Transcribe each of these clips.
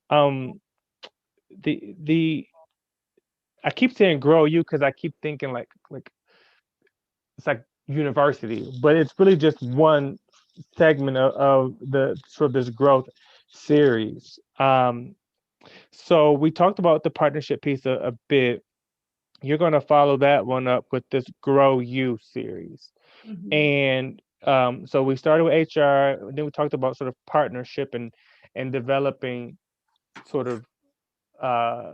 Um, the I keep saying grow you because I keep thinking like it's like university, but it's really just one segment of the sort of this growth series. So we talked about the partnership piece a bit. You're going to follow that one up with this Grow You series. Mhm. And so we started with HR, then we talked about sort of partnership and developing sort of uh,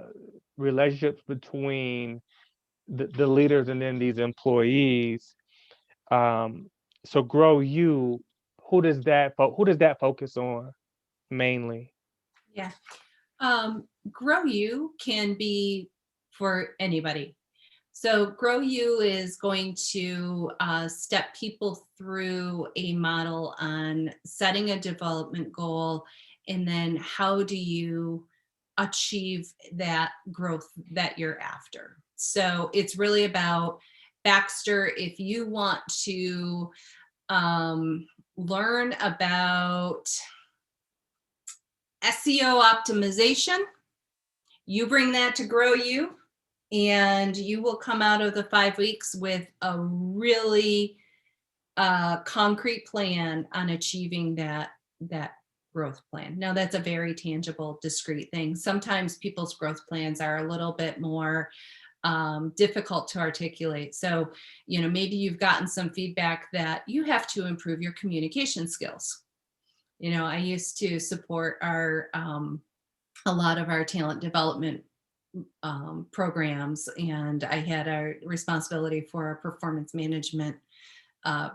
relationships between the leaders and then these employees. Um, so Grow You, who does that focus on mainly? Yeah. Grow You can be for anybody. So, Grow You is going to step people through a model on setting a development goal, and then how do you achieve that growth that you're after. So, it's really about Baxter. If you want to learn about SEO optimization, you bring that to Grow You, and you will come out of the 5 weeks with a really concrete plan on achieving that growth plan. Now, that's a very tangible, discrete thing. Sometimes people's growth plans are a little bit more difficult to articulate. So, maybe you've gotten some feedback that you have to improve your communication skills. I used to support our a lot of our talent development programs, and I had a responsibility for a performance management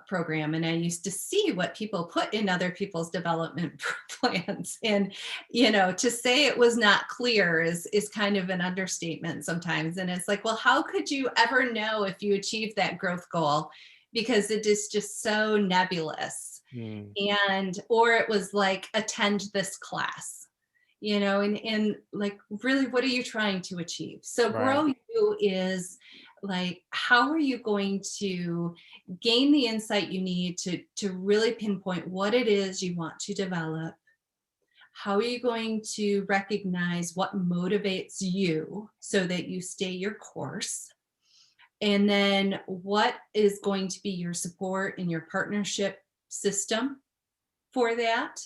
program, and I used to see what people put in other people's development plans, and to say it was not clear is kind of an understatement sometimes. And it's like, well, how could you ever know if you achieved that growth goal, because it is just so nebulous. Hmm. And or it was like, attend this class, and like, really, what are you trying to achieve? So Right. Grow You is like, how are you going to gain the insight you need to really pinpoint what it is you want to develop? How are you going to recognize what motivates you so that you stay your course? And then what is going to be your support and your partnership system for that?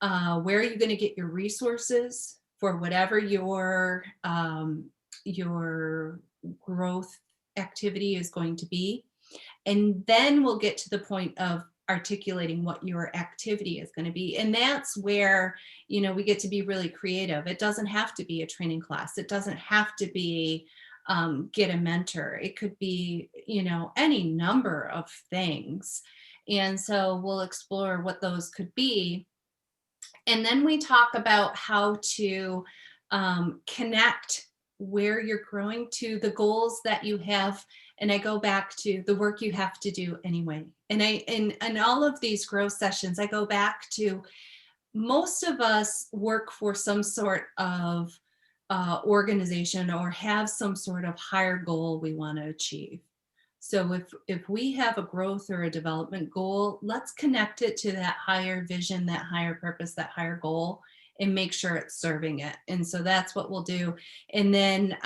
Where are you going to get your resources for whatever your growth activity is going to be? And then we'll get to the point of articulating what your activity is going to be. And that's where, we get to be really creative. It doesn't have to be a training class. It doesn't have to be get a mentor. It could be, any number of things. And so we'll explore what those could be. And then we talk about how to connect where you're growing to the goals that you have. And I go back to the work you have to do anyway. And in all of these growth sessions, I go back to, most of us work for some sort of organization or have some sort of higher goal we want to achieve. So if we have a growth or a development goal, let's connect it to that higher vision, that higher purpose, that higher goal, and make sure it's serving it. And so that's what we'll do. And then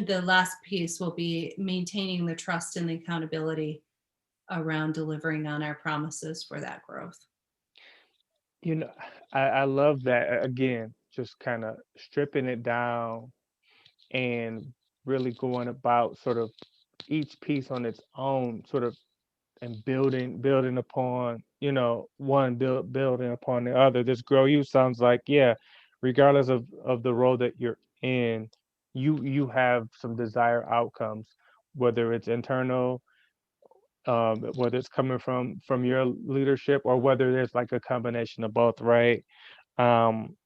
the last piece will be maintaining the trust and the accountability around delivering on our promises for that growth. You know, I love that. Again, just kind of stripping it down and really going about sort of each piece on its own, sort of and building upon, one building upon the other. This Grow You sounds like, yeah, regardless of the role that you're in, you have some desired outcomes, whether it's internal, whether it's coming from your leadership, or whether there's like a combination of both, right? Um,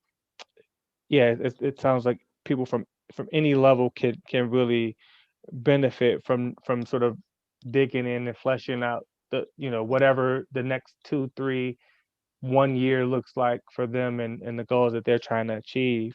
yeah, it sounds like people from any level can really benefit from sort of digging in and fleshing out whatever the next 2 3 1 year looks like for them and the goals that they're trying to achieve.